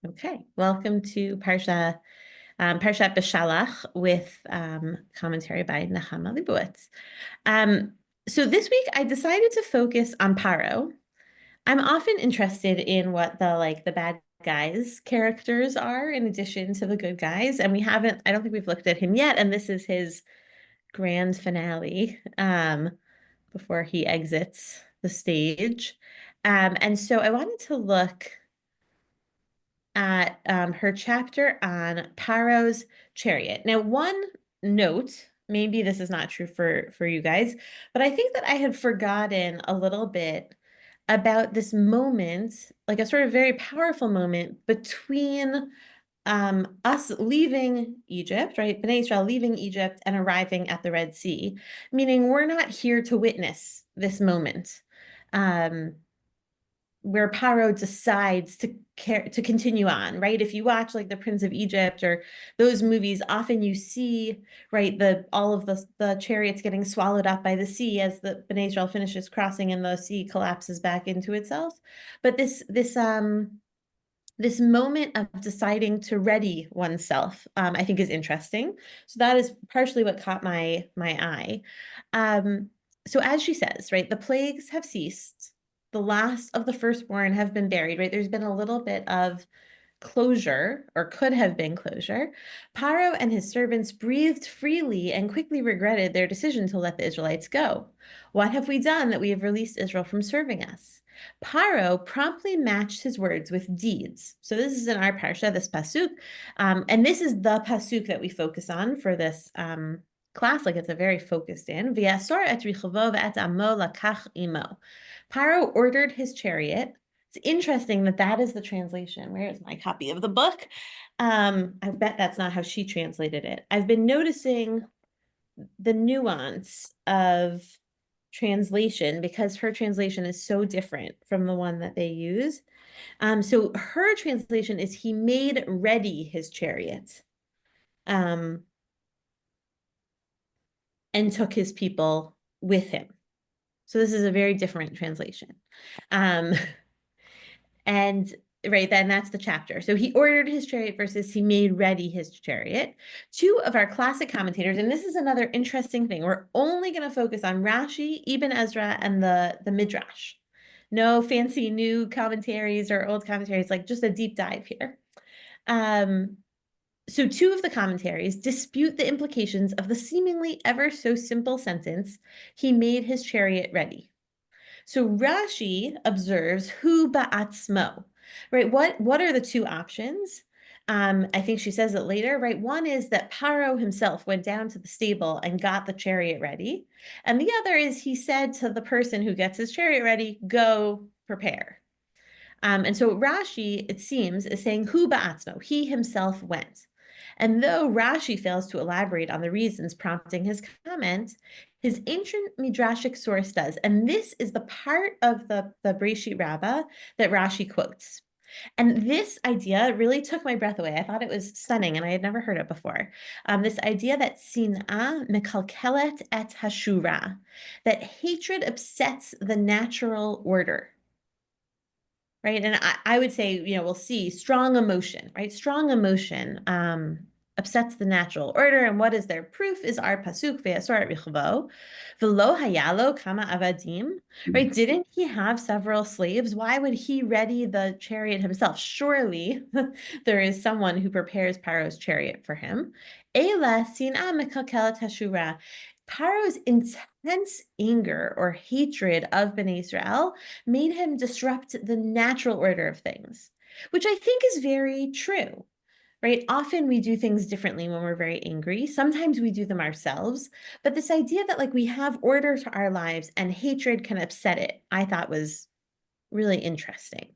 Okay, welcome to Parsha Beshalach with commentary by Nechama Leibowitz. So this week I decided to focus on Paro. I'm often interested in what the bad guys characters are in addition to the good guys, and I don't think we've looked at him yet, and this is his grand finale before he exits the stage. And so I wanted to look at her chapter on Paro's chariot. Now, one note, maybe this is not true for you guys, but I think that I had forgotten a little bit about this moment, like a sort of very powerful moment between us leaving Egypt, right? Bnei Israel leaving Egypt and arriving at the Red Sea, meaning we're not here to witness this moment. Where Paro decides to continue on, right? If you watch like the Prince of Egypt or those movies, often you see, right, all of the chariots getting swallowed up by the sea as the Bnei Israel finishes crossing and the sea collapses back into itself. But this moment of deciding to ready oneself, I think is interesting. So that is partially what caught my eye. So as she says, right, the plagues have ceased. The last of the firstborn have been buried, right? There's been a little bit of closure, or could have been closure. Paro and his servants breathed freely and quickly regretted their decision to let the Israelites go. What have we done that we have released Israel from serving us? Paro promptly matched his words with deeds. So this is in our parsha, this pasuk, and this is the pasuk that we focus on for this class. Like it's a very focused in. V'yasor et richovo v'et amo lakach imo. Paro ordered his chariot. It's interesting that is the translation. Where is my copy of the book? I bet that's not how she translated it. I've been noticing the nuance of translation because her translation is so different from the one that they use. So her translation is he made ready his chariot and took his people with him. So this is a very different translation. And right then that's the chapter. So he ordered his chariot versus he made ready his chariot. Two of our classic commentators, and this is another interesting thing. We're only going to focus on Rashi, Ibn Ezra, and the Midrash. No fancy new commentaries or old commentaries, like just a deep dive here. So two of the commentaries dispute the implications of the seemingly ever so simple sentence, he made his chariot ready. So Rashi observes hu ba'atzmo, right? What are the two options? I think she says it later, right? One is that Paro himself went down to the stable and got the chariot ready. And the other is he said to the person who gets his chariot ready, go prepare. And so Rashi, it seems, is saying hu ba'atzmo, he himself went. And though Rashi fails to elaborate on the reasons prompting his comment, his ancient midrashic source does. And this is the part of the Breshit Rabbah that Rashi quotes. And this idea really took my breath away. I thought it was stunning, and I had never heard it before. This idea that sin'ah mekalkelet et hashura, that hatred upsets the natural order. Right. And I would say, we'll see strong emotion, right? Strong emotion upsets the natural order. And what is their proof is our pasuk, ve'asor richvo, v'lo hayalo kama avadim, right? Didn't he have several slaves? Why would he ready the chariot himself? Surely there is someone who prepares Paro's chariot for him. Eila sin'a mekakelet hashura. Paro's intense anger or hatred of Bnei Israel made him disrupt the natural order of things, which I think is very true, right? Often we do things differently when we're very angry. Sometimes we do them ourselves, but this idea that like we have order to our lives and hatred can upset it, I thought was really interesting.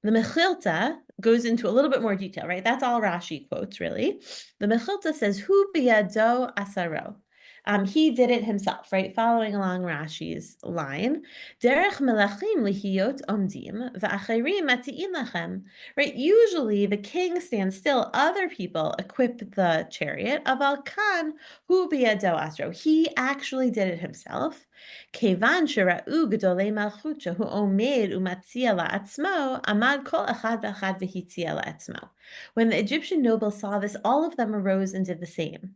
The Mechilta goes into a little bit more detail, right? That's all Rashi quotes, really. The Mechilta says, "Hu biyado asaro." He did it himself, right? Following along Rashi's line, Derech melachim lihiyot omdim va'acherim mati'in lachem. Right? Usually the king stands still, other people equip the chariot. Aval kan hu biyado asro. He actually did it himself. Kevan shera'u gedolei malchut shehu omed umatzia la'atzmo, amad kol echad v'echad v'hitzia la'atzmo. When the Egyptian nobles saw this, all of them arose and did the same.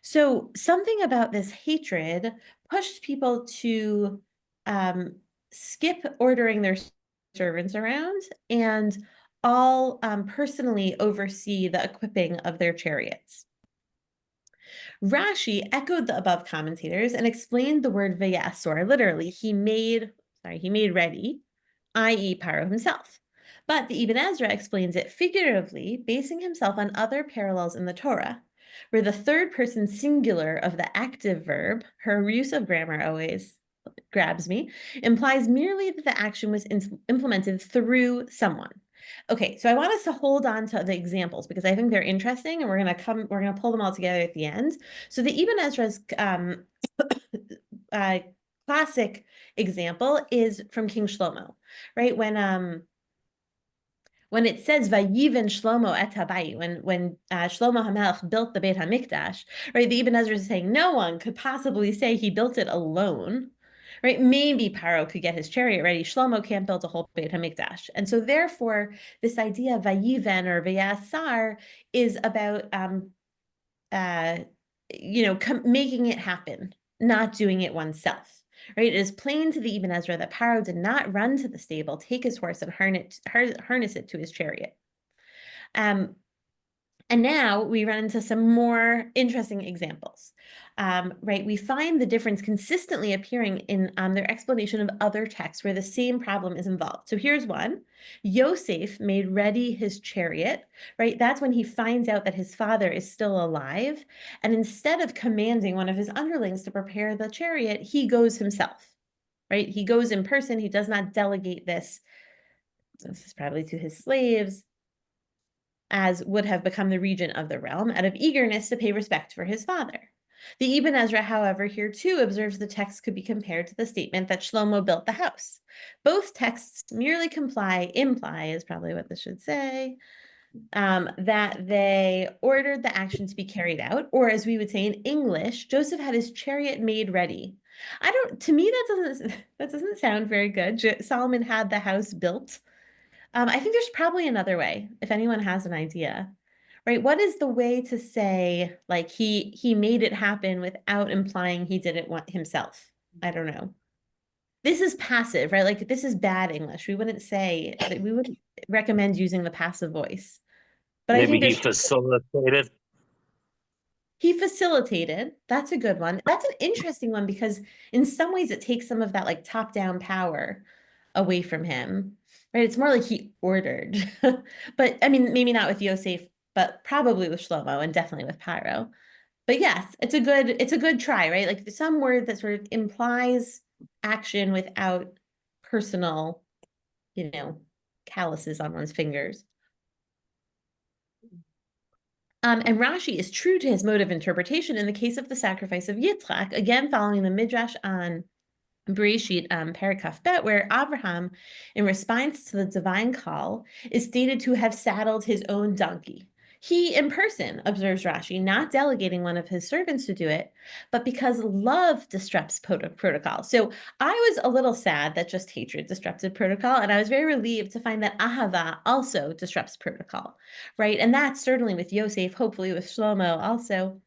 So something about this hatred pushed people to skip ordering their servants around and all personally oversee the equipping of their chariots. Rashi echoed the above commentators and explained the word vayasor literally. He made ready, i.e. Paro himself. But the Ibn Ezra explains it figuratively, basing himself on other parallels in the Torah, where the third person singular of the active verb, her use of grammar always grabs me, implies merely that the action was implemented through someone. Okay, so I want us to hold on to the examples because I think they're interesting, and we're gonna pull them all together at the end. So the Ibn Ezra's classic example is from King Shlomo, right? When it says Vayiven Shlomo et habayit, when Shlomo HaMelech built the Beit HaMikdash, right? The Ibn Ezra is saying no one could possibly say he built it alone, right? Maybe Paro could get his chariot ready. Shlomo can't build a whole Beit HaMikdash. And so therefore, this idea of Vayiven or Vayasar is about, making it happen, not doing it oneself. Right? It is plain to the Ibn Ezra that Paro did not run to the stable, take his horse, and harness it to his chariot. And now we run into some more interesting examples. Right, we find the difference consistently appearing in their explanation of other texts where the same problem is involved. So here's one. Yosef made ready his chariot, right? That's when he finds out that his father is still alive. And instead of commanding one of his underlings to prepare the chariot, he goes himself, right? He goes in person. He does not delegate this. This is probably to his slaves, as would have become the regent of the realm, out of eagerness to pay respect for his father. The Ibn Ezra, however, here too observes the text could be compared to the statement that Shlomo built the house. Both texts merely imply is probably what this should say, that they ordered the action to be carried out, or as we would say in English, Joseph had his chariot made ready. To me, that doesn't sound very good. Solomon had the house built. I think there's probably another way, if anyone has an idea, right? What is the way to say, like, he made it happen without implying he did it himself? I don't know. This is passive, right? Like, this is bad English. We wouldn't say that, we wouldn't recommend using the passive voice. But I think Maybe he facilitated. he facilitated. That's a good one. That's an interesting one because in some ways it takes some of that like top-down power away from him, right? It's more like he ordered. But I mean, maybe not with Yosef, but probably with Shlomo and definitely with Pyro. But yes, it's a good try, right? Like some word that sort of implies action without personal, calluses on one's fingers. And Rashi is true to his mode of interpretation in the case of the sacrifice of Yitzchak, again following the Midrash on Bereshit, Parakaf Bet, where Abraham, in response to the divine call, is stated to have saddled his own donkey. He, in person, observes Rashi, not delegating one of his servants to do it, but because love disrupts protocol. So I was a little sad that just hatred disrupted protocol, and I was very relieved to find that ahava also disrupts protocol, right? And that's certainly with Yosef, hopefully with Shlomo also.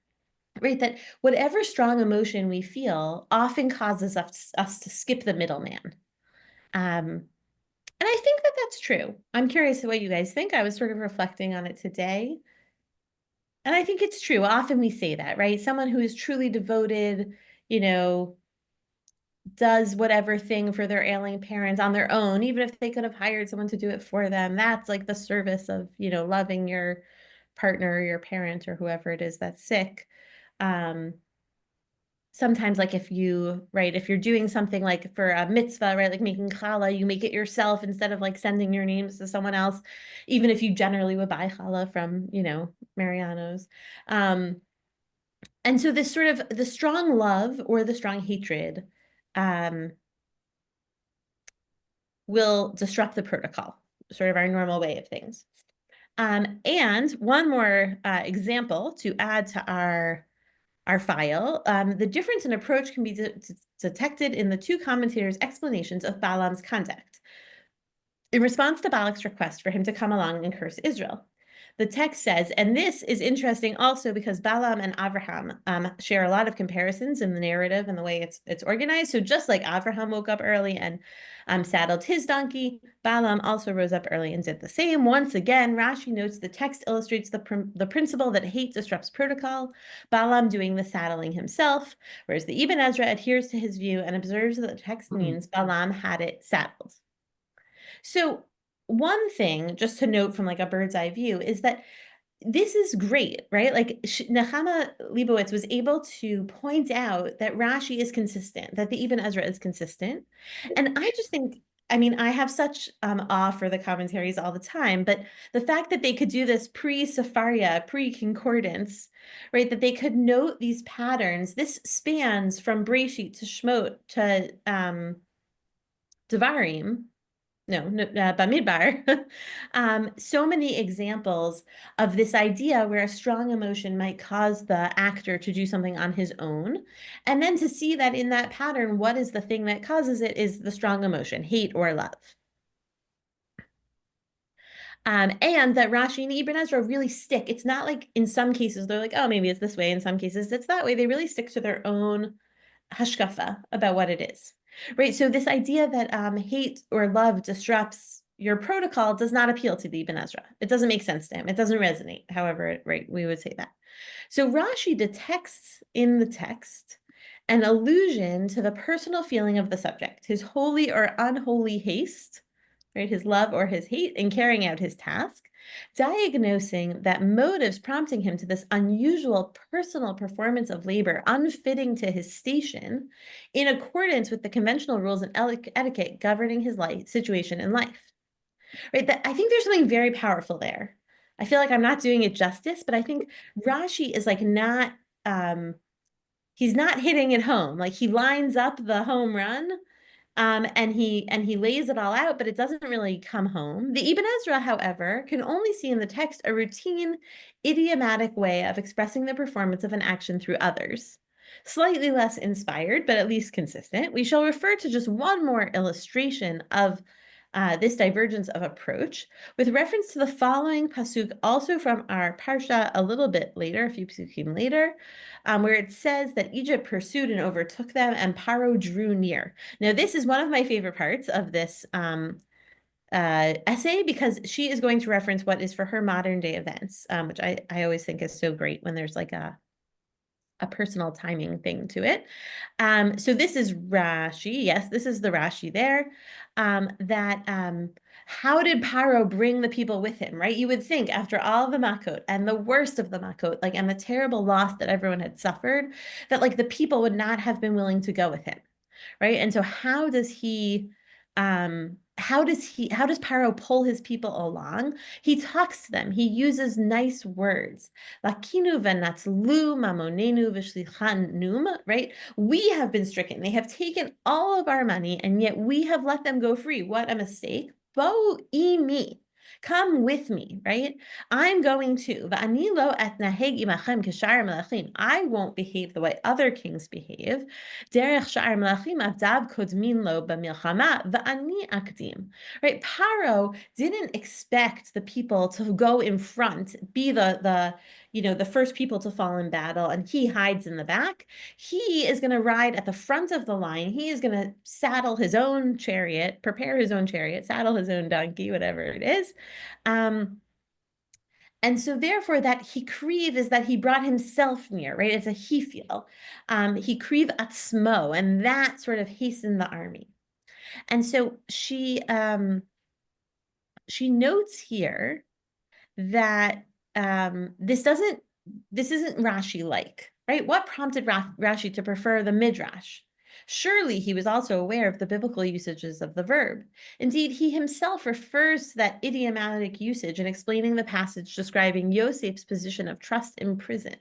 Right, that whatever strong emotion we feel often causes us to skip the middleman. And I think that that's true. I'm curious what you guys think. I was sort of reflecting on it today. And I think it's true. Often we say that, right? Someone who is truly devoted, does whatever thing for their ailing parents on their own, even if they could have hired someone to do it for them. That's like the service of, loving your partner or your parent or whoever it is that's sick. Sometimes like if you're doing something like for a mitzvah, right, like making challah, you make it yourself instead of like sending your names to someone else, even if you generally would buy challah from, Mariano's. And And so this sort of the strong love or the strong hatred will disrupt the protocol, sort of our normal way of things. And one more example to add to our file, the difference in approach can be detected in the two commentators' explanations of Balaam's conduct in response to Balak's request for him to come along and curse Israel. The text says, and this is interesting also because Balaam and Avraham share a lot of comparisons in the narrative and the way it's organized. So just like Avraham woke up early and saddled his donkey, Balaam also rose up early and did the same. Once again, Rashi notes the text illustrates the principle that hate disrupts protocol, Balaam doing the saddling himself, whereas the Ibn Ezra adheres to his view and observes that the text means Balaam had it saddled. So one thing just to note from like a bird's eye view is that this is great, right? Like Nechama Leibowitz was able to point out that Rashi is consistent, that the Ibn Ezra is consistent. And I just think, I mean, I have such awe for the commentaries all the time, but the fact that they could do this pre-Sepharia, pre-concordance, right? That they could note these patterns. This spans from Breshit to Shmot to Devarim, Bamidbar. So many examples of this idea where a strong emotion might cause the actor to do something on his own. And then to see that in that pattern, what is the thing that causes it is the strong emotion, hate or love. And that Rashi and Ibn Ezra really stick. It's not like in some cases they're like, oh, maybe it's this way. In some cases it's that way. They really stick to their own hashkafa about what it is. Right. So this idea that hate or love disrupts your protocol does not appeal to the Ibn Ezra. It doesn't make sense to him. It doesn't resonate. However, right, we would say that. So Rashi detects in the text an allusion to the personal feeling of the subject, his holy or unholy haste, right, his love or his hate in carrying out his task, diagnosing that motives prompting him to this unusual personal performance of labor unfitting to his station in accordance with the conventional rules and etiquette governing his situation in life. Right? That I think there's something very powerful there. I feel like I'm not doing it justice, but I think Rashi is like not he's not hitting it home. Like he lines up the home run and he lays it all out, but it doesn't really come home. The Ibn Ezra, however, can only see in the text a routine, idiomatic way of expressing the performance of an action through others. Slightly less inspired, but at least consistent. We shall refer to just one more illustration of this divergence of approach with reference to the following pasuk, also from our Parsha a little bit later, a few pasukim later, where it says that Egypt pursued and overtook them and Paro drew near. Now, this is one of my favorite parts of this essay because she is going to reference what is for her modern day events, which I always think is so great when there's like a personal timing thing to it. So this is Rashi. Yes, this is the Rashi there. How did Paro bring the people with him, right? You would think after all the makot and the worst of the makot, like, and the terrible loss that everyone had suffered, that like the people would not have been willing to go with him, right? And so how does Paro pull his people along? He talks to them. He uses nice words. Lakinu v'natzlu mamonenu v'shlichanum, right? We have been stricken. They have taken all of our money, and yet we have let them go free. What a mistake. Bo imi. Come with me, right? I'm going to. I won't behave the way other kings behave. Right? Paro didn't expect the people to go in front, be the first people to fall in battle, and he hides in the back. He is going to ride at the front of the line. He is going to saddle his own chariot, prepare his own chariot, saddle his own donkey, whatever it is. And so therefore that hikriv is that he brought himself near, right? It's a hifil. Hikriv atzmo, and that sort of hastened the army. And so she notes here that this isn't Rashi-like, right? What prompted Rashi to prefer the Midrash? Surely he was also aware of the biblical usages of the verb. Indeed, he himself refers to that idiomatic usage in explaining the passage describing Yosef's position of trust in prison.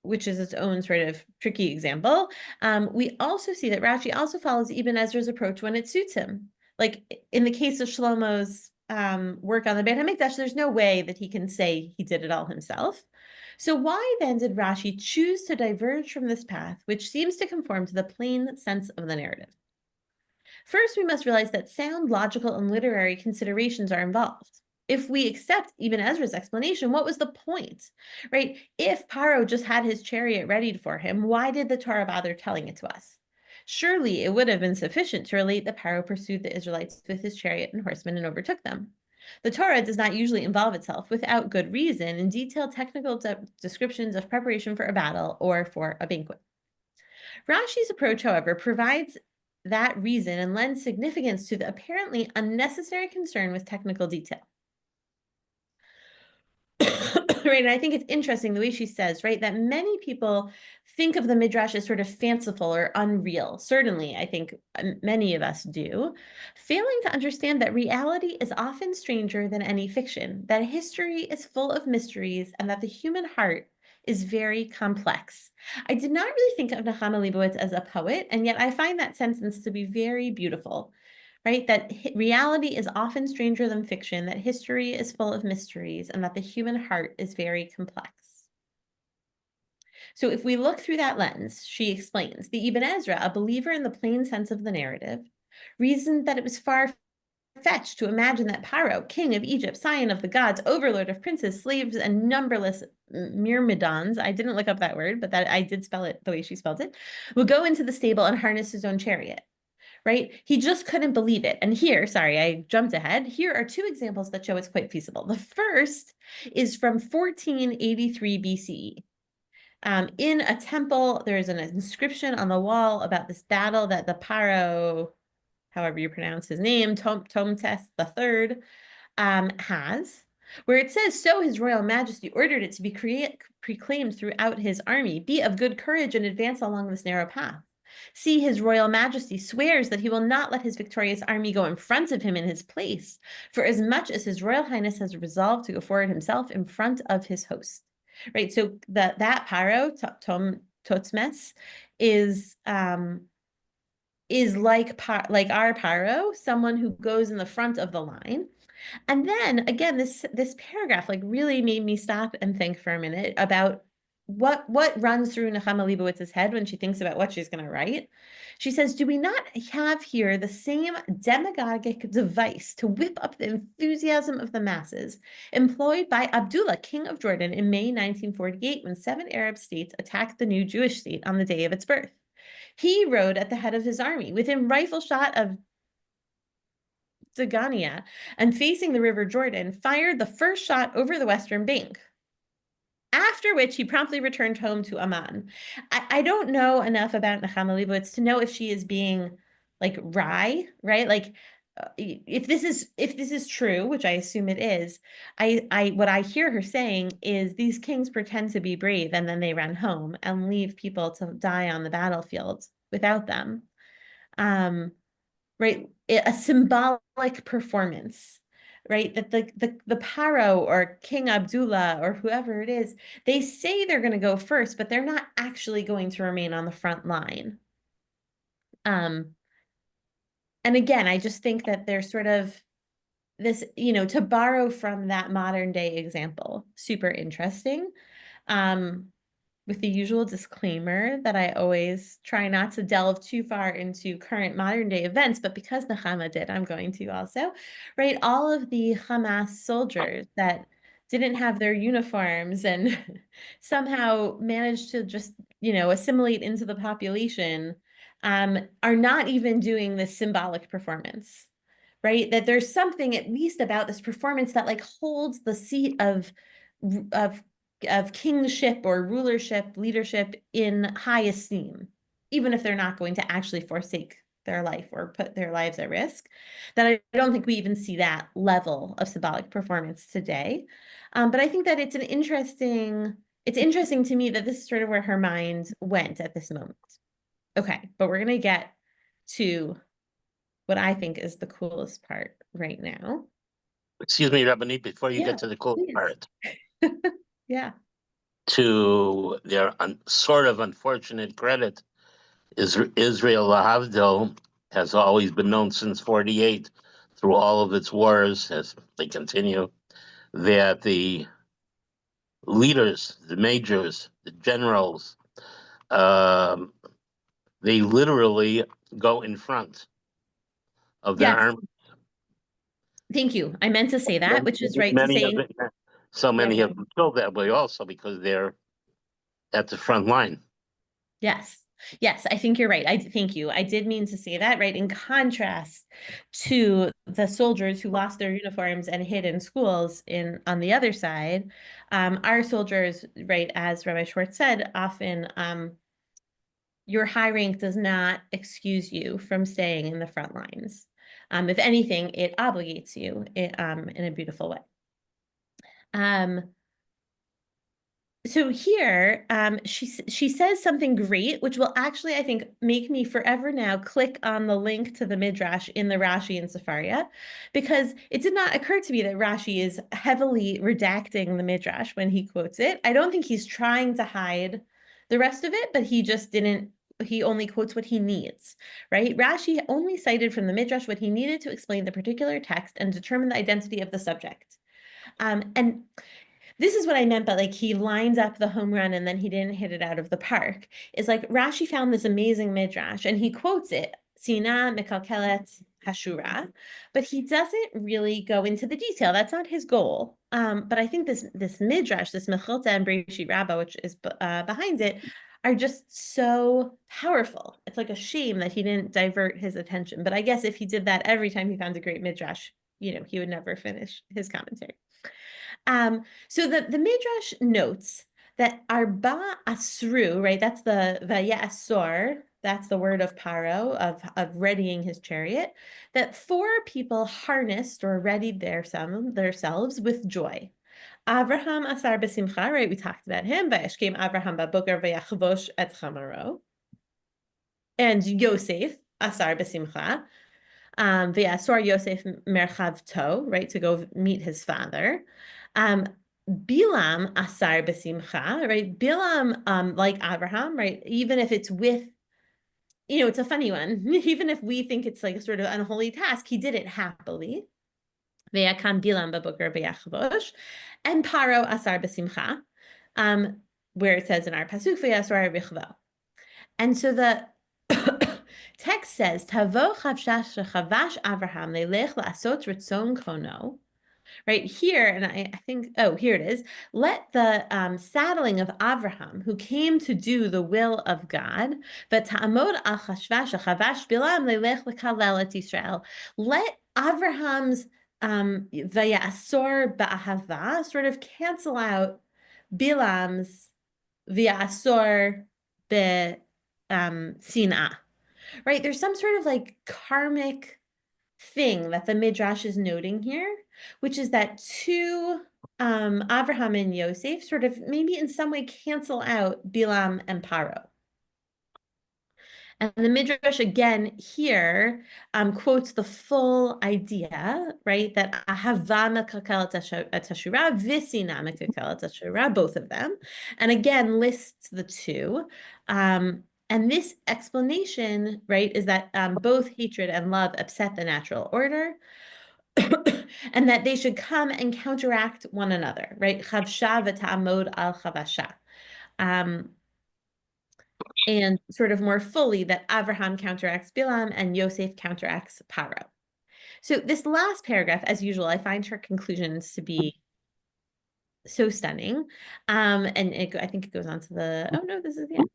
which is its own sort of tricky example, we also see that Rashi also follows Ibn Ezra's approach when it suits him. Like in the case of Shlomo's work on the Beit HaMikdash, there's no way that he can say he did it all himself. So why then did Rashi choose to diverge from this path, which seems to conform to the plain sense of the narrative? First, we must realize that sound, logical, and literary considerations are involved. If we accept Ibn Ezra's explanation, what was the point, right? If Paro just had his chariot ready for him, why did the Torah bother telling it to us? Surely it would have been sufficient to relate that Paro pursued the Israelites with his chariot and horsemen and overtook them. The Torah does not usually involve itself, without good reason, in detailed technical descriptions of preparation for a battle or for a banquet. Rashi's approach, however, provides that reason and lends significance to the apparently unnecessary concern with technical detail. Right, and I think it's interesting the way she says, right, that many people think of the Midrash as sort of fanciful or unreal. Certainly, I think many of us do, failing to understand that reality is often stranger than any fiction, that history is full of mysteries, and that the human heart is very complex. I did not really think of Nechama Leibowitz as a poet, and yet I find that sentence to be very beautiful. Right? That reality is often stranger than fiction, that history is full of mysteries, and that the human heart is very complex. So if we look through that lens, she explains, the Ibn Ezra, a believer in the plain sense of the narrative, reasoned that it was far-fetched to imagine that Paro, king of Egypt, scion of the gods, overlord of princes, slaves, and numberless myrmidons, I didn't look up that word, but that I did spell it the way she spelled it, would go into the stable and harness his own chariot. Right? He just couldn't believe it. And here, sorry, I jumped ahead. Here are two examples that show it's quite feasible. The first is from 1483 BCE. In a temple, there is an inscription on the wall about this battle that the Paro, however you pronounce his name, Tomtes III, has, where it says, so his royal majesty ordered it to be proclaimed throughout his army, be of good courage and advance along this narrow path. See, his royal majesty swears that he will not let his victorious army go in front of him in his place, for as much as his royal highness has resolved to go forward himself in front of his host. Right, so that Paro, Totmes, is like our Paro, someone who goes in the front of the line. And then again, this paragraph like really made me stop and think for a minute about what runs through Nechama Leibowitz's head when she thinks about what she's going to write. She says, do we not have here the same demagogic device to whip up the enthusiasm of the masses employed by Abdullah, king of Jordan, in May 1948 when 7 Arab states attacked the new Jewish state on the day of its birth? He rode at the head of his army within rifle shot of Dagania and facing the River Jordan, fired the first shot over the western bank, after which he promptly returned home to Amman. I don't know enough about Nechama Leibowitz to know if she is being like wry, right? Like if this is true, which I assume it is, what I hear her saying is these kings pretend to be brave and then they run home and leave people to die on the battlefield without them. Right, a symbolic performance, right? That the Paro or King Abdullah or whoever it is, they say they're going to go first, but they're not actually going to remain on the front line. And again, I just think that there's sort of this, to borrow from that modern day example, super interesting. With the usual disclaimer that I always try not to delve too far into current modern day events, but because Nechama did, I'm going to also, right? All of the Hamas soldiers that didn't have their uniforms and somehow managed to just, assimilate into the population, are not even doing this symbolic performance, right? That there's something at least about this performance that like holds the seat of kingship or rulership, leadership in high esteem, even if they're not going to actually forsake their life or put their lives at risk, that I don't think we even see that level of symbolic performance today. But I think that it's interesting to me that this is sort of where her mind went at this moment. Okay, but we're going to get to what I think is the coolest part right now. Excuse me, Rabbanit, before you Yeah, get to the cool please. part. Yeah. to their sort of unfortunate credit, Israel Lahavdil has always been known since 48, through all of its wars, as they continue, that the leaders, the majors, the generals, um, they literally go in front of their Yes, army. thank you. I meant to say that, which is right to Many of say, it, so yeah, many go of ahead. them killed that way also because they're at the front line. Yes. Yes, I think you're right. I thank you. I did mean to say that, right? In contrast to the soldiers who lost their uniforms and hid in schools in on the other side, our soldiers, right, as Rabbi Schwartz said, often your high rank does not excuse you from staying in the front lines. If anything, it obligates you in a beautiful way. Um, so here, she says something great, which will actually, I think, make me forever now click on the link to the Midrash in the Rashi and Sefaria, because it did not occur to me that Rashi is heavily redacting the Midrash when he quotes it. I don't think he's trying to hide the rest of it, but he just didn't. He only quotes what he needs, right? Rashi only cited from the Midrash what he needed to explain the particular text and determine the identity of the subject. And this is what I meant, but like he lined up the home run and then he didn't hit it out of the park. Is like Rashi found this amazing midrash and he quotes it, Sina Mekalkelet Hashura, but he doesn't really go into the detail. That's not his goal. But I think this midrash, this Mechilta and Breshit Rabbah, which is behind it, are just so powerful. It's like a shame that he didn't divert his attention. But I guess if he did that every time he found a great midrash, he would never finish his commentary. So the Midrash notes that Arba Asru, right? That's the Vayasor, that's the word of Paro, of readying his chariot, that 4 people harnessed or readied themselves with joy. Avraham Asar Besimcha, right? We talked about him. Vayashkem Avraham Baboker Vayachvosh et Chamaro. And Yosef Asar Besimcha. V'yasor Yosef merchav to, right, to go meet his father. Bilam asar besimcha, right? Bilam, like Abraham, right? Even if it's with, it's a funny one. Even if we think it's like a sort of unholy task, he did it happily. Ve'yakam Bilam baboker v'yachvosh, and Paro asar besimcha, where it says in our pasuk v'yasor richvo. And so the text says, Tavo chavshash chavash Avraham leilech la'asot ritzon kono. Right here, and I think, here it is. Let the saddling of Avraham, who came to do the will of God, v'ta'amod al chashvash chavash bilam leilech lekalel et Yisrael. Let Abraham's vayasor ba'ahava sort of cancel out Bilam's v'yasor be'sinah. Right? There's some sort of like karmic thing that the Midrash is noting here, which is that two Avraham and Yosef sort of maybe in some way cancel out Bilam and Paro. And the Midrash again here quotes the full idea, right? That ahava mekakelet tashura, visina mekakelet tashura, both of them, and again lists the two. And this explanation, right, is that both hatred and love upset the natural order, and that they should come and counteract one another, right? Chavsha v'ta'amod al chavasha. And sort of more fully that Avraham counteracts Bilam and Yosef counteracts Paro. So this last paragraph, as usual, I find her conclusions to be so stunning. And I think it goes on to oh no, this is the end.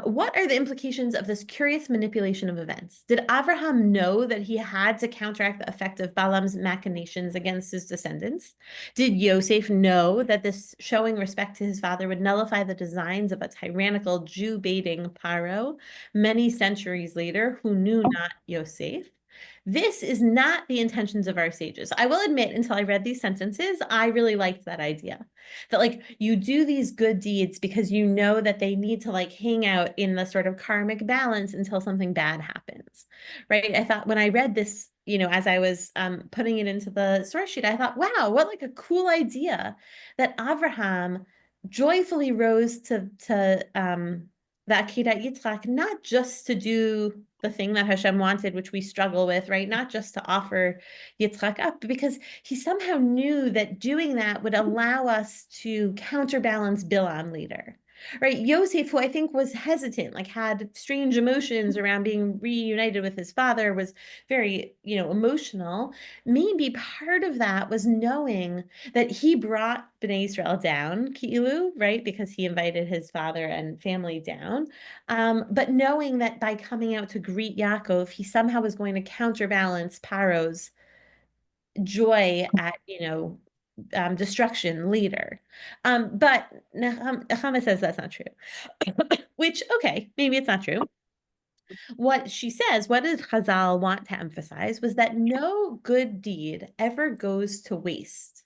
What are the implications of this curious manipulation of events? Did Avraham know that he had to counteract the effect of Balaam's machinations against his descendants? Did Yosef know that this showing respect to his father would nullify the designs of a tyrannical Jew-baiting Paro many centuries later who knew not Yosef? This is not the intentions of our sages. I will admit, until I read these sentences, I really liked that idea. That like you do these good deeds because you know that they need to like hang out in the sort of karmic balance until something bad happens, right? I thought when I read this, as I was putting it into the source sheet, I thought, wow, what like a cool idea that Avraham joyfully rose to the Akedat Yitzchak, not just to do the thing that Hashem wanted, which we struggle with, right? Not just to offer Yitzchak up, but because he somehow knew that doing that would allow us to counterbalance Bilam later. Right, Yosef, who I think was hesitant, like had strange emotions around being reunited with his father, was very, emotional. Maybe part of that was knowing that he brought Bnei Israel down, Ki'ilu, right? Because he invited his father and family down. But knowing that by coming out to greet Yaakov, he somehow was going to counterbalance Paro's joy at, destruction later. But Nechama says that's not true, which, okay, maybe it's not true. What she says, what did Chazal want to emphasize was that no good deed ever goes to waste.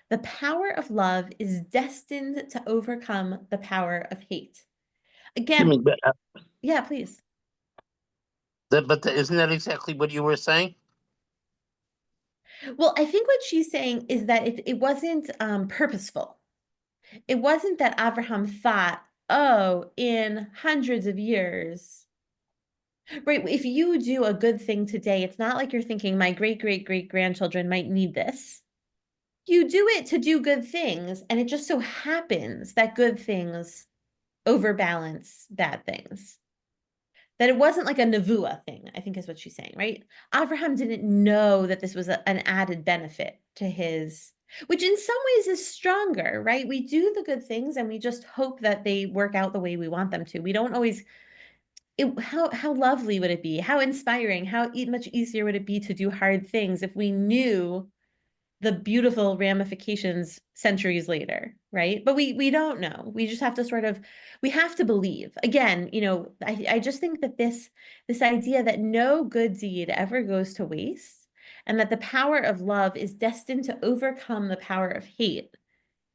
The power of love is destined to overcome the power of hate. You Again, mean, yeah, please. but isn't that exactly what you were saying? Well, I think what she's saying is that it wasn't purposeful. It wasn't that Abraham thought, oh, in hundreds of years, right? If you do a good thing today, it's not like you're thinking my great, great, great grandchildren might need this. You do it to do good things, and it just so happens that good things overbalance bad things. That it wasn't like a nevuah thing, I think is what she's saying, right? Abraham didn't know that this was an added benefit to his, which in some ways is stronger, right? We do the good things and we just hope that they work out the way we want them to. We don't always, how lovely would it be? How inspiring, how much easier would it be to do hard things if we knew the beautiful ramifications centuries later, right? But we don't know. We just have to we have to believe. Again, I just think that this idea that no good deed ever goes to waste and that the power of love is destined to overcome the power of hate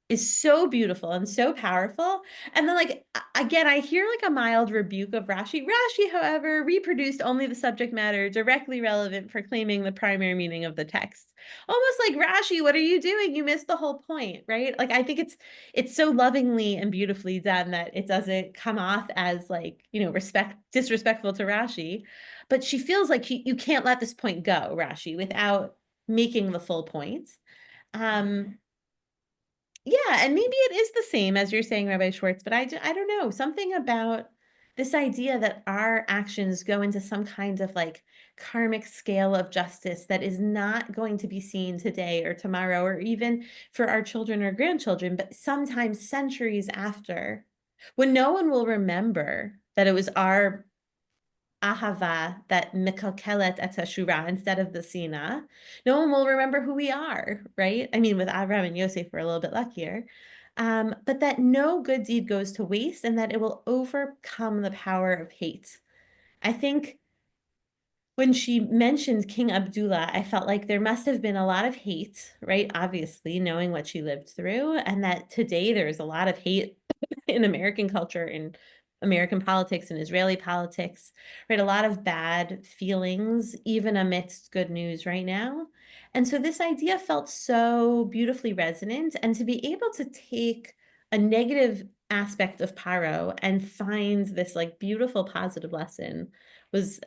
is so beautiful and so powerful. And then, like, again, I hear like a mild rebuke of Rashi. Rashi, however, reproduced only the subject matter directly relevant for claiming the primary meaning of the text. Almost like, Rashi, what are you doing? You missed the whole point, right? Like, I think it's so lovingly and beautifully done that it doesn't come off as like, disrespectful to Rashi. But she feels like you can't let this point go, Rashi, without making the full point. Um, yeah, and maybe it is the same as you're saying, Rabbi Schwartz, but I don't know. Something about this idea that our actions go into some kind of like karmic scale of justice that is not going to be seen today or tomorrow or even for our children or grandchildren, but sometimes centuries after, when no one will remember that it was our ahava that mikalkelet et hashura instead of the sina. No one will remember who we are, right? I mean, with Avram and Yosef, we're a little bit luckier. But that no good deed goes to waste and that it will overcome the power of hate. I think when she mentioned King Abdullah, I felt like there must have been a lot of hate, right? Obviously, knowing what she lived through, and that today there's a lot of hate in American culture, in American politics and Israeli politics, right? A lot of bad feelings, even amidst good news right now. And so this idea felt so beautifully resonant. And to be able to take a negative aspect of Paro and find this like beautiful positive lesson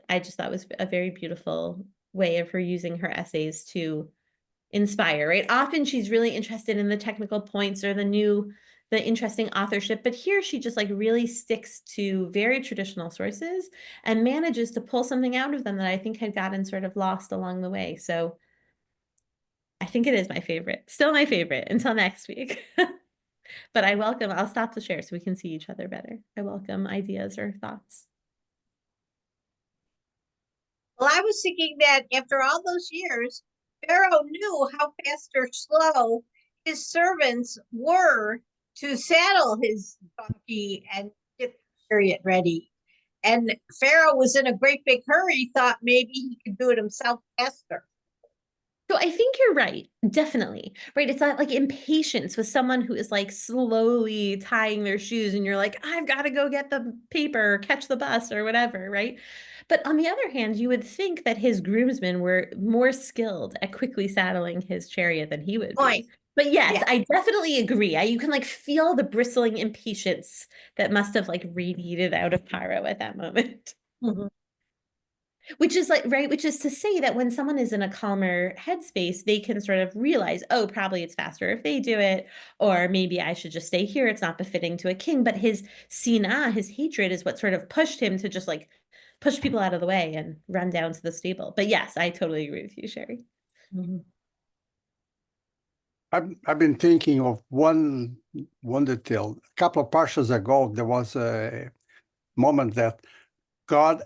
I just thought was a very beautiful way of her using her essays to inspire, right? Often she's really interested in the technical points or the interesting authorship, but here she just like really sticks to very traditional sources and manages to pull something out of them that I think had gotten sort of lost along the way. So I think it is my favorite, still my favorite until next week. But I'll stop the share so we can see each other better. I welcome ideas or thoughts. Well, I was thinking that after all those years, Pharaoh knew how fast or slow his servants were to saddle his donkey and get the chariot ready. And Pharaoh was in a great big hurry, thought maybe he could do it himself faster. So I think you're right, definitely. Right. It's not like impatience with someone who is like slowly tying their shoes and you're like, I've got to go get the paper or catch the bus or whatever, right? But on the other hand, you would think that his groomsmen were more skilled at quickly saddling his chariot than he would Point. be. But yes, Yeah. I definitely agree. You can like feel the bristling impatience that must have like radiated out of Paro at that moment. Mhm. Which is like, right, which is to say that when someone is in a calmer headspace, they can sort of realize, oh, probably it's faster if they do it, or maybe I should just stay here. It's not befitting to a king. But his sinah, his hatred, is what sort of pushed him to just like push people out of the way and run down to the stable. But yes, I totally agree with you, Sherry. Mhm. I've been thinking of one detail. A couple of parshas ago, there was a moment that God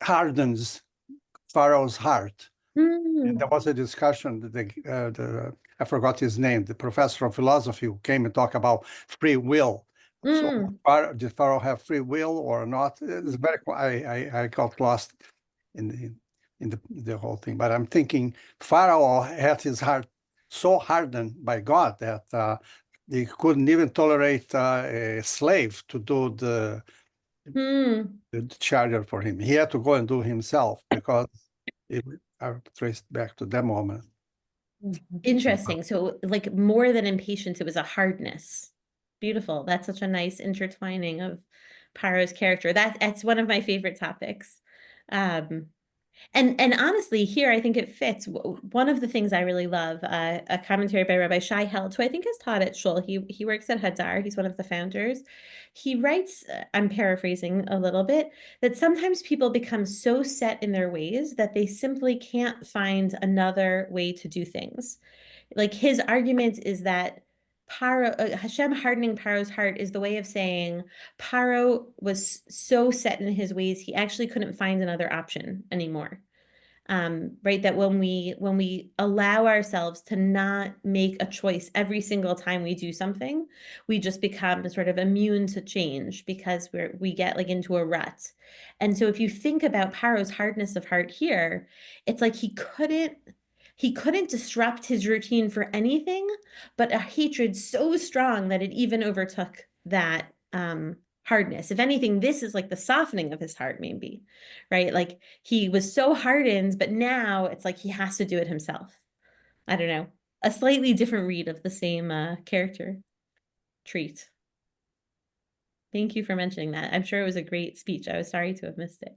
hardens Pharaoh's heart. And Mm, there was a discussion that I forgot his name, the professor of philosophy who came and talked about free will. So mm, did Pharaoh have free will or not? It's very. I got lost in the whole thing. But I'm thinking Pharaoh had his heart so hardened by God that he couldn't even tolerate a slave to do mm. the charger for him. He had to go and do himself because it are traced back to that moment. Interesting. So, like, more than impatience, it was a hardness. Beautiful. That's such a nice intertwining of Paro's character. That's one of my favorite topics. Um, and honestly, here I think it fits. One of the things I really love, a commentary by Rabbi Shai Held, who I think is taught at Shul. He works at Hadar. He's one of the founders. He writes, I'm paraphrasing a little bit, that sometimes people become so set in their ways that they simply can't find another way to do things. Like his argument is that Hashem hardening Paro's heart is the way of saying Paro was so set in his ways he actually couldn't find another option anymore. Right? That when we allow ourselves to not make a choice every single time we do something, we just become sort of immune to change because we get like into a rut. And so if you think about Paro's hardness of heart here, it's like he couldn't disrupt his routine for anything, but a hatred so strong that it even overtook that hardness. If anything, this is like the softening of his heart, maybe, right? Like he was so hardened, but now it's like he has to do it himself. I don't know. A slightly different read of the same character treat. Thank you for mentioning that. I'm sure it was a great speech. I was sorry to have missed it.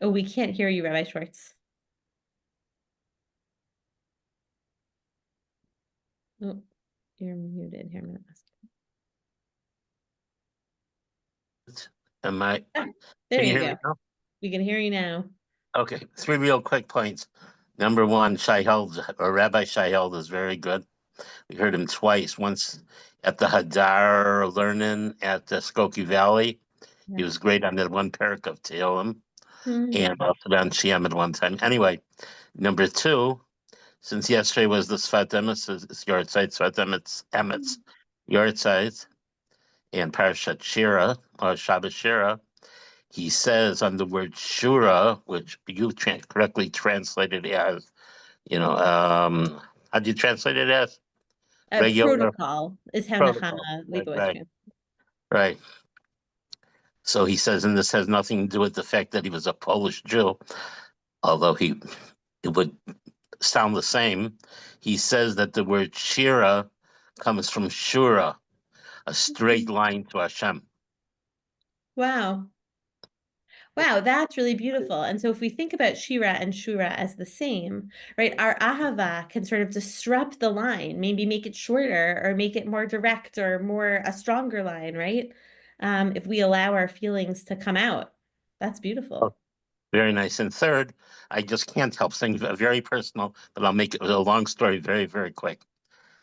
Oh, we can't hear you, Rabbi Schwartz. Oh, you're muted here. I'm gonna ask. Am I? Ah, there Can you you hear me go. now? We can hear you now. Okay, three real quick points. Number one, Rabbi Shai Held is very good. We heard him twice. Once at the Hadar learning at the Skokie Valley. He Yeah. was great on that one parak of Tehillim, Mm, and also on Shem at one time. Anyway, number two, since yesterday was the Sfat Emet's yard site, Sfat Emet's yard site, and Parashat Shira, or Shabbos Shira, he says on the word Shura, which you correctly translated as, how do you translate it as? Regular protocol is how protocol. Nechama Right, Leibowitz right, right. So he says, and this has nothing to do with the fact that he was a Polish Jew, although it would sound the same. He says that the word Shira comes from Shura, a straight line to Hashem. Wow. Wow, that's really beautiful. And so if we think about Shira and Shura as the same, right, our Ahava can sort of disrupt the line, maybe make it shorter or make it more direct or more a stronger line, right? If we allow our feelings to come out. That's Oh, beautiful. very nice. And third, I just can't help saying very personal, but I'll make it a long story very, very quick.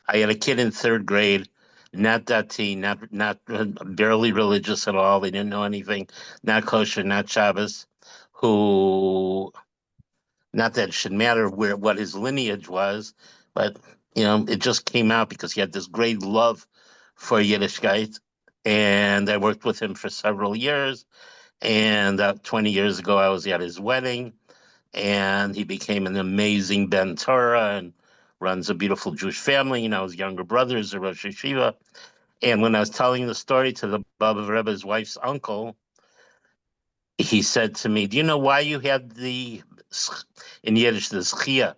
I had a kid in third grade, not dati, not barely religious at all. They didn't know anything, not kosher, not Shabbos, who, not that it should matter what his lineage was, but it just came out because he had this great love for Yiddishkeit, and I worked with him for several years. And 20 years ago, I was at his wedding, and he became an amazing Ben Torah and runs a beautiful Jewish family. His younger brother is a Rosh Yeshiva. And when I was telling the story to the Baba Rebbe's wife's uncle, he said to me, "Do you know why you had in Yiddish, the schia,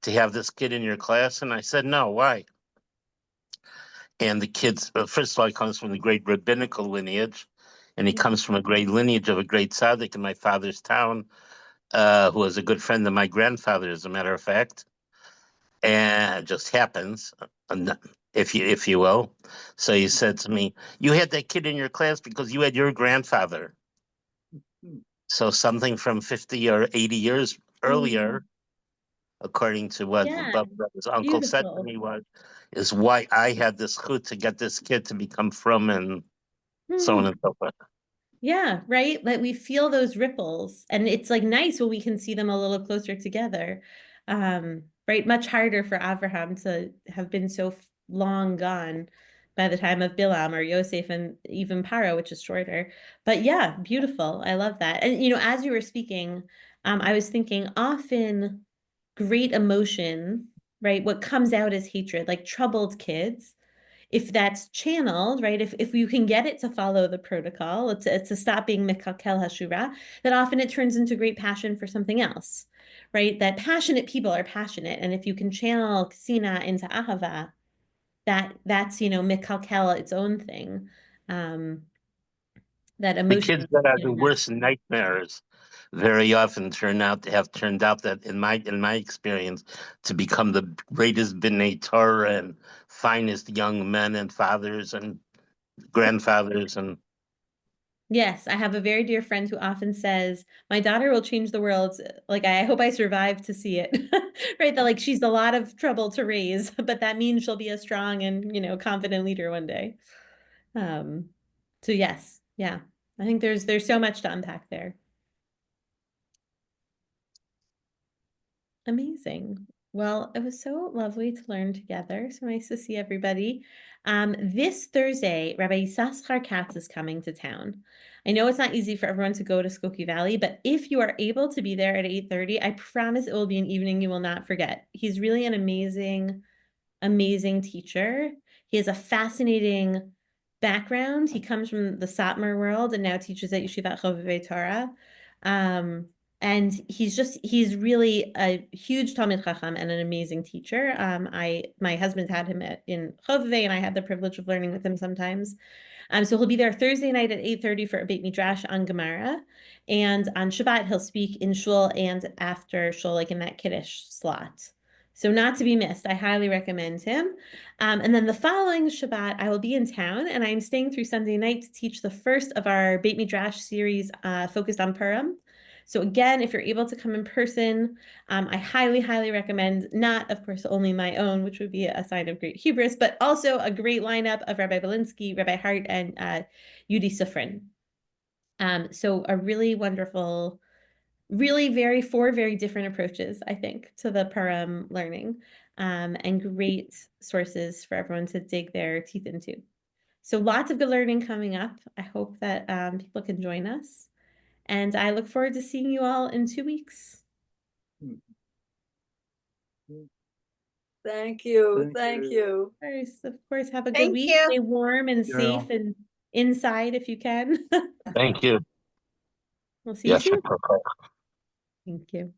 to have this kid in your class? And I said, no, why? And the kid's, first of all, he comes from the great rabbinical lineage, and he comes from a great lineage of a great tzaddik in my father's town, who was a good friend of my grandfather, as a matter of fact. And it just happens, if you will. So he said to me, you had that kid in your class because you had your grandfather. So something from 50 or 80 years earlier, according to what Yeah, his uncle said to beautiful. me, is why I had this chut to get this kid to become frum and so on and so forth. Yeah, right. Like we feel those ripples, and it's like nice when we can see them a little closer together. Right, much harder for Abraham to have been so long gone by the time of Bilam or Yosef and even Paro, which is shorter. But yeah, beautiful. I love that. And as you were speaking, I was thinking often great emotion, right? What comes out is hatred, like troubled kids if that's channeled, right? If you can get it to follow the protocol, it's to stop being mekakel hashura, then often it turns into great passion for something else, right? That passionate people are passionate, and if you can channel sina into ahava, that's mekalkel its own thing. That The emotion. kids that are the worst nightmares very often turned out that in my experience to become the greatest b'nai Torah and finest young men and fathers and grandfathers. And Yes, I have a very dear friend who often says, my daughter will change the world. Like, I hope I survive to see it. Right? That like she's a lot of trouble to raise, but that means she'll be a strong and, confident leader one day. Um, so yes, yeah. I think there's so much to unpack there. Amazing. Well, it was so lovely to learn together. So nice to see everybody. This Thursday, Rabbi Yisachar Katz is coming to town. I know it's not easy for everyone to go to Skokie Valley, but if you are able to be there at 8:30, I promise it will be an evening you will not forget. He's really an amazing teacher. He has a fascinating background. He comes from the Satmar world and now teaches at Yeshivat Chovevei Torah. And he's really a huge Talmid Chacham and an amazing teacher. My husband had him in Chovevei, and I had the privilege of learning with him sometimes. So he'll be there Thursday night at 8:30 for a Beit Midrash on Gemara. And on Shabbat, he'll speak in Shul and after Shul, like in that Kiddush slot. So not to be missed. I highly recommend him. And then the following Shabbat, I will be in town, and I'm staying through Sunday night to teach the first of our Beit Midrash series focused on Purim. So again, if you're able to come in person, I highly recommend, not, of course, only my own, which would be a sign of great hubris, but also a great lineup of Rabbi Belinsky, Rabbi Hart, and Yudi Sufrin. So a really wonderful, four very different approaches, I think, to the Purim learning, and great sources for everyone to dig their teeth into. So lots of good learning coming up. I hope that people can join us. And I look forward to seeing you all in 2 weeks. Thank you. Thank you. Of course, have a good Thank week. you. Stay warm and safe and inside if you can. thank you. We'll see you Yes, soon. Thank you.